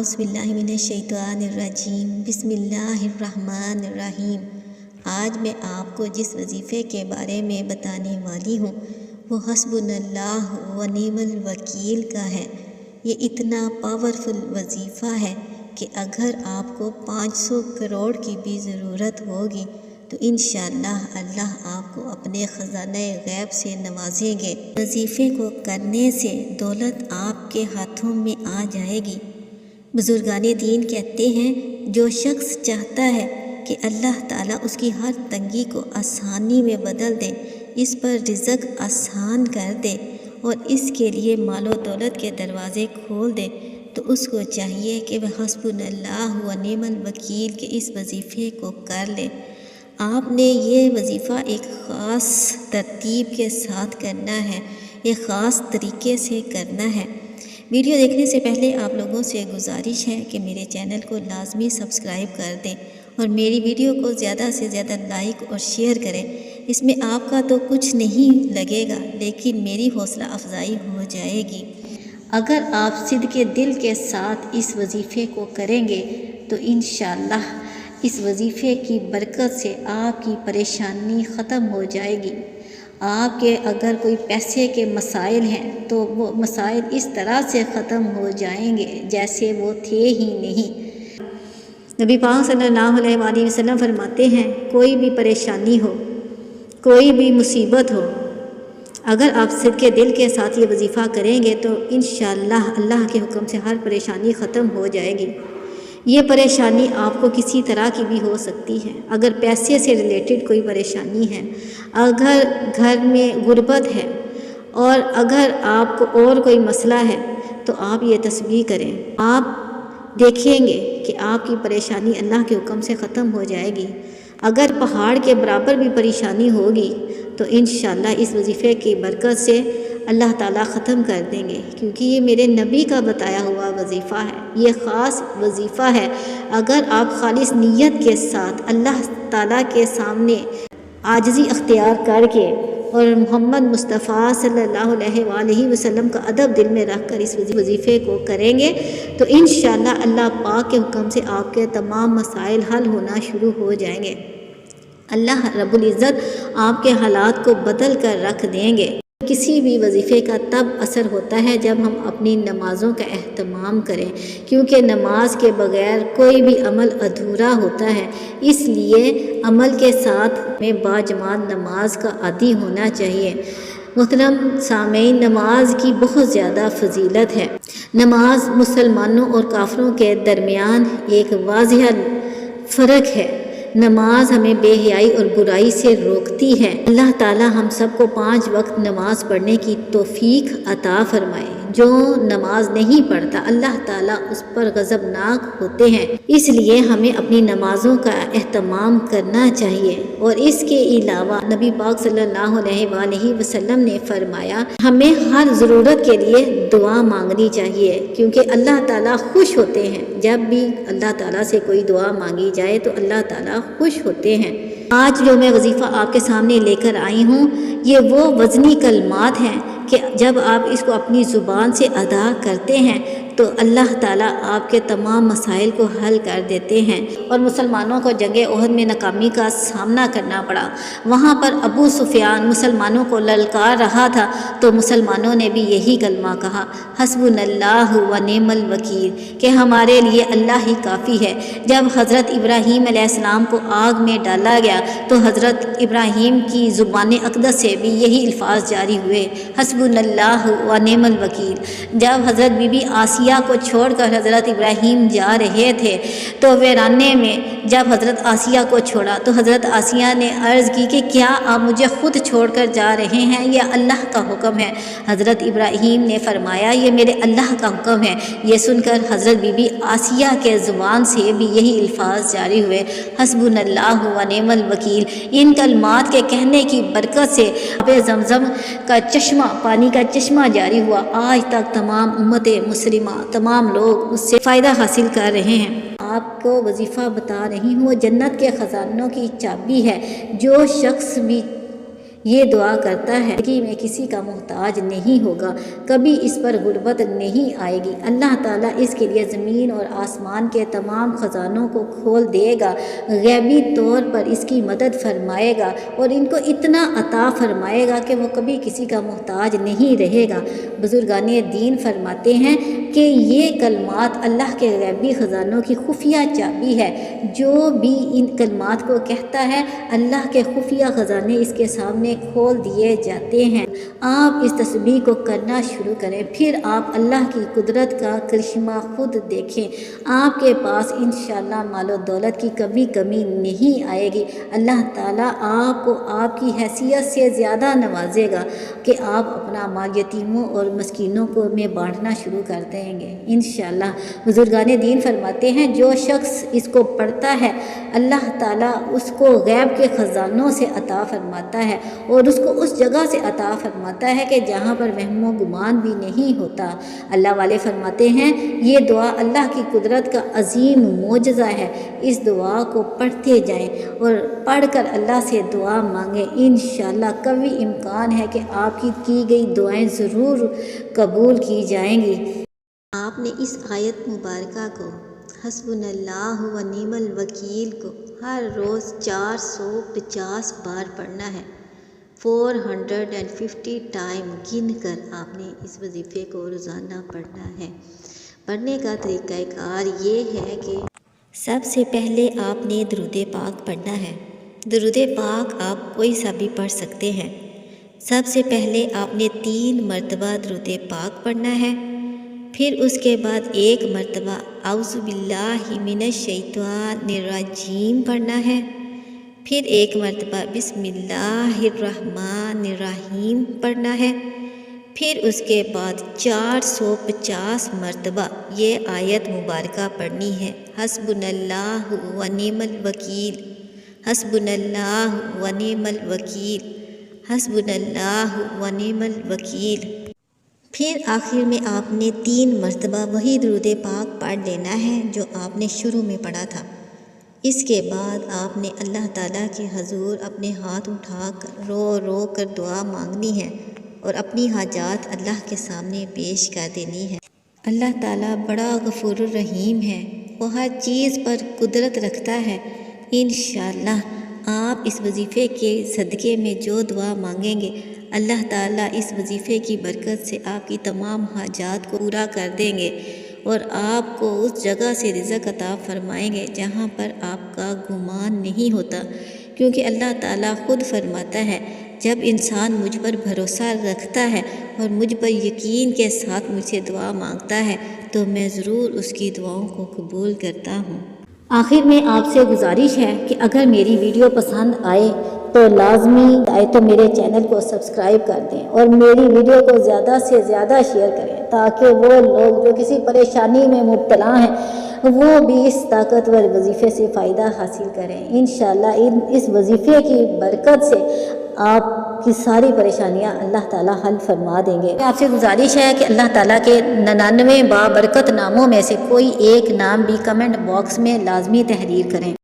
اعوذ باللہ من الشیطان الرجیم بسم اللہ الرحمن الرحیم۔ آج میں آپ کو جس وظیفے کے بارے میں بتانے والی ہوں وہ حسبنا اللہ و نعم الوکیل کا ہے۔ یہ اتنا پاورفل وظیفہ ہے کہ اگر آپ کو 500 کروڑ کی بھی ضرورت ہوگی تو انشاءاللہ اللہ آپ کو اپنے خزانہ غیب سے نوازیں گے۔ وظیفے کو کرنے سے دولت آپ کے ہاتھوں میں آ جائے گی۔ بزرگان دین کہتے ہیں جو شخص چاہتا ہے کہ اللہ تعالیٰ اس کی ہر تنگی کو آسانی میں بدل دے، اس پر رزق آسان کر دے اور اس کے لیے مال و دولت کے دروازے کھول دے، تو اس کو چاہیے کہ وہ حسبنا اللہ و نعم الوکیل کے اس وظیفے کو کر لے۔ آپ نے یہ وظیفہ ایک خاص ترتیب کے ساتھ کرنا ہے، ایک خاص طریقے سے کرنا ہے۔ ویڈیو دیکھنے سے پہلے آپ لوگوں سے گزارش ہے کہ میرے چینل کو لازمی سبسکرائب کر دیں اور میری ویڈیو کو زیادہ سے زیادہ لائک اور شیئر کریں۔ اس میں آپ کا تو کچھ نہیں لگے گا لیکن میری حوصلہ افزائی ہو جائے گی۔ اگر آپ صدق دل کے ساتھ اس وظیفے کو کریں گے تو انشاءاللہ اس وظیفے کی برکت سے آپ کی پریشانی ختم ہو جائے گی۔ آپ کے اگر کوئی پیسے کے مسائل ہیں تو وہ مسائل اس طرح سے ختم ہو جائیں گے جیسے وہ تھے ہی نہیں۔ نبی پاک صلی اللہ علیہ وآلہ وسلم فرماتے ہیں کوئی بھی پریشانی ہو، کوئی بھی مصیبت ہو، اگر آپ صدق دل کے ساتھ یہ وظیفہ کریں گے تو انشاءاللہ اللہ کے حکم سے ہر پریشانی ختم ہو جائے گی۔ یہ پریشانی آپ کو کسی طرح کی بھی ہو سکتی ہے۔ اگر پیسے سے ریلیٹڈ کوئی پریشانی ہے، اگر گھر میں غربت ہے اور اگر آپ کو اور کوئی مسئلہ ہے تو آپ یہ تسبیح کریں، آپ دیکھیں گے کہ آپ کی پریشانی اللہ کے حکم سے ختم ہو جائے گی۔ اگر پہاڑ کے برابر بھی پریشانی ہوگی تو انشاءاللہ اس وظیفے کی برکت سے اللہ تعالیٰ ختم کر دیں گے، کیونکہ یہ میرے نبی کا بتایا ہوا وظیفہ ہے، یہ خاص وظیفہ ہے۔ اگر آپ خالص نیت کے ساتھ اللہ تعالیٰ کے سامنے عاجزی اختیار کر کے اور محمد مصطفیٰ صلی اللہ علیہ وآلہ وسلم کا ادب دل میں رکھ کر اس وظیفے کو کریں گے تو انشاءاللہ اللہ پاک کے حکم سے آپ کے تمام مسائل حل ہونا شروع ہو جائیں گے۔ اللہ رب العزت آپ کے حالات کو بدل کر رکھ دیں گے۔ کسی بھی وظیفے کا تب اثر ہوتا ہے جب ہم اپنی نمازوں کا اہتمام کریں، کیونکہ نماز کے بغیر کوئی بھی عمل ادھورا ہوتا ہے۔ اس لیے عمل کے ساتھ میں باجماعت نماز کا عادی ہونا چاہیے۔ محترم سامعین، نماز کی بہت زیادہ فضیلت ہے۔ نماز مسلمانوں اور کافروں کے درمیان ایک واضح فرق ہے۔ نماز ہمیں بے حیائی اور برائی سے روکتی ہے۔ اللہ تعالی ہم سب کو 5 وقت نماز پڑھنے کی توفیق عطا فرمائے۔ جو نماز نہیں پڑھتا اللہ تعالیٰ اس پر غضبناک ہوتے ہیں، اس لیے ہمیں اپنی نمازوں کا اہتمام کرنا چاہیے۔ اور اس کے علاوہ نبی پاک صلی اللہ علیہ وآلہ وسلم نے فرمایا ہمیں ہر ضرورت کے لیے دعا مانگنی چاہیے، کیونکہ اللہ تعالیٰ خوش ہوتے ہیں جب بھی اللہ تعالیٰ سے کوئی دعا مانگی جائے تو اللہ تعالیٰ خوش ہوتے ہیں۔ آج جو میں وظیفہ آپ کے سامنے لے کر آئی ہوں یہ وہ وزنی کلمات ہیں کہ جب آپ اس کو اپنی زبان سے ادا کرتے ہیں تو اللہ تعالیٰ آپ کے تمام مسائل کو حل کر دیتے ہیں۔ اور مسلمانوں کو جنگ احد میں ناکامی کا سامنا کرنا پڑا، وہاں پر ابو سفیان مسلمانوں کو للکار رہا تھا تو مسلمانوں نے بھی یہی کلمہ کہا حسبنا اللہ و نعم الوکیل، کہ ہمارے لیے اللہ ہی کافی ہے۔ جب حضرت ابراہیم علیہ السلام کو آگ میں ڈالا گیا تو حضرت ابراہیم کی زبان اقدس سے بھی یہی الفاظ جاری ہوئے حسبنا اللہ و نعم الوکیل۔ جب حضرت بی بی آسیہ کو چھوڑ کر حضرت ابراہیم جا رہے تھے تو ویرانے میں جب حضرت آسیہ کو چھوڑا تو حضرت آسیہ نے عرض کی کہ کیا آپ مجھے خود چھوڑ کر جا رہے ہیں یا اللہ کا حکم ہے؟ حضرت ابراہیم نے فرمایا یہ میرے اللہ کا حکم ہے۔ یہ سن کر حضرت بی بی آسیہ کے زبان سے بھی یہی الفاظ جاری ہوئے حسبنا اللہ و نعم الوکیل۔ ان کلمات کے کہنے کی برکت سے آب زمزم کا چشمہ، پانی کا چشمہ جاری ہوا۔ آج تک تمام امت مسلمہ، تمام لوگ اس سے فائدہ حاصل کر رہے ہیں۔ آپ کو وظیفہ بتا رہی ہوں وہ جنت کے خزانوں کی چابی ہے۔ جو شخص بھی یہ دعا کرتا ہے کہ میں کسی کا محتاج نہیں ہوگا، کبھی اس پر غربت نہیں آئے گی، اللہ تعالیٰ اس کے لیے زمین اور آسمان کے تمام خزانوں کو کھول دے گا، غیبی طور پر اس کی مدد فرمائے گا اور ان کو اتنا عطا فرمائے گا کہ وہ کبھی کسی کا محتاج نہیں رہے گا۔ بزرگان دین فرماتے ہیں کہ یہ کلمات اللہ کے غیبی خزانوں کی خفیہ چابی ہے، جو بھی ان کلمات کو کہتا ہے اللہ کے خفیہ خزانے اس کے سامنے کھول دیے جاتے ہیں۔ آپ اس تسبیح کو کرنا شروع کریں، پھر آپ اللہ کی قدرت کا کرشمہ خود دیکھیں۔ آپ کے پاس انشاءاللہ مال و دولت کی کمی نہیں آئے گی۔ اللہ تعالیٰ آپ کو آپ کی حیثیت سے زیادہ نوازے گا کہ آپ اپنا مال یتیموں اور مسکینوں کو میں بانٹنا شروع کر دیں گے انشاءاللہ۔ بزرگان دین فرماتے ہیں جو شخص اس کو پڑھتا ہے اللہ تعالیٰ اس کو غیب کے خزانوں سے عطا فرماتا ہے اور اس کو اس جگہ سے عطا فرماتا ہے کہ جہاں پر وہم و گمان بھی نہیں ہوتا۔ اللہ والے فرماتے ہیں یہ دعا اللہ کی قدرت کا عظیم معجزہ ہے، اس دعا کو پڑھتے جائیں اور پڑھ کر اللہ سے دعا مانگیں، انشاءاللہ قوی امکان ہے کہ آپ کی گئی دعائیں ضرور قبول کی جائیں گی۔ آپ نے اس آیت مبارکہ کو حسبنا اللہ و نعم الوکیل کو ہر روز 450 بار پڑھنا ہے، 450 ٹائم گن کر آپ نے اس وظیفے کو روزانہ پڑھنا ہے۔ پڑھنے کا طریقہ کار یہ ہے کہ سب سے پہلے آپ نے درود پاک پڑھنا ہے۔ درود پاک آپ کوئی سا بھی پڑھ سکتے ہیں۔ سب سے پہلے آپ نے 3 مرتبہ درود پاک پڑھنا ہے، پھر اس کے بعد 1 مرتبہ اعوذ باللہ من الشیطان الرجیم پڑھنا ہے، پھر 1 مرتبہ بسم اللہ الرحمن الرحیم پڑھنا ہے، پھر اس کے بعد 450 مرتبہ یہ آیت مبارکہ پڑھنی ہے، حسبنا اللہ و نعم الوکیل، حسبنا اللہ و نعم الوکیل، حسبنا اللہ و نعم الوکیل۔ پھر آخر میں آپ نے 3 مرتبہ وہی درود پاک پڑھ لینا ہے جو آپ نے شروع میں پڑھا تھا۔ اس کے بعد آپ نے اللہ تعالیٰ کے حضور اپنے ہاتھ اٹھا کر رو کر دعا مانگنی ہے اور اپنی حاجات اللہ کے سامنے پیش کر دینی ہے۔ اللہ تعالیٰ بڑا غفور الرحیم ہے، وہ ہر چیز پر قدرت رکھتا ہے۔ انشاءاللہ آپ اس وظیفے کے صدقے میں جو دعا مانگیں گے اللہ تعالیٰ اس وظیفے کی برکت سے آپ کی تمام حاجات کو پورا کر دیں گے اور آپ کو اس جگہ سے رزق عطا فرمائیں گے جہاں پر آپ کا گمان نہیں ہوتا، کیونکہ اللہ تعالیٰ خود فرماتا ہے جب انسان مجھ پر بھروسہ رکھتا ہے اور مجھ پر یقین کے ساتھ مجھ سے دعا مانگتا ہے تو میں ضرور اس کی دعاؤں کو قبول کرتا ہوں۔ آخر میں آپ سے گزارش ہے کہ اگر میری ویڈیو پسند آئے تو لازمی تو میرے چینل کو سبسکرائب کر دیں اور میری ویڈیو کو زیادہ سے زیادہ شیئر کریں تاکہ وہ لوگ جو کسی پریشانی میں مبتلا ہیں وہ بھی اس طاقتور وظیفے سے فائدہ حاصل کریں۔ انشاءاللہ اس وظیفے کی برکت سے آپ کی ساری پریشانیاں اللہ تعالیٰ حل فرما دیں گے۔ آپ سے گزارش ہے کہ اللہ تعالیٰ کے 99 بابرکت ناموں میں سے کوئی ایک نام بھی کمنٹ باکس میں لازمی تحریر کریں۔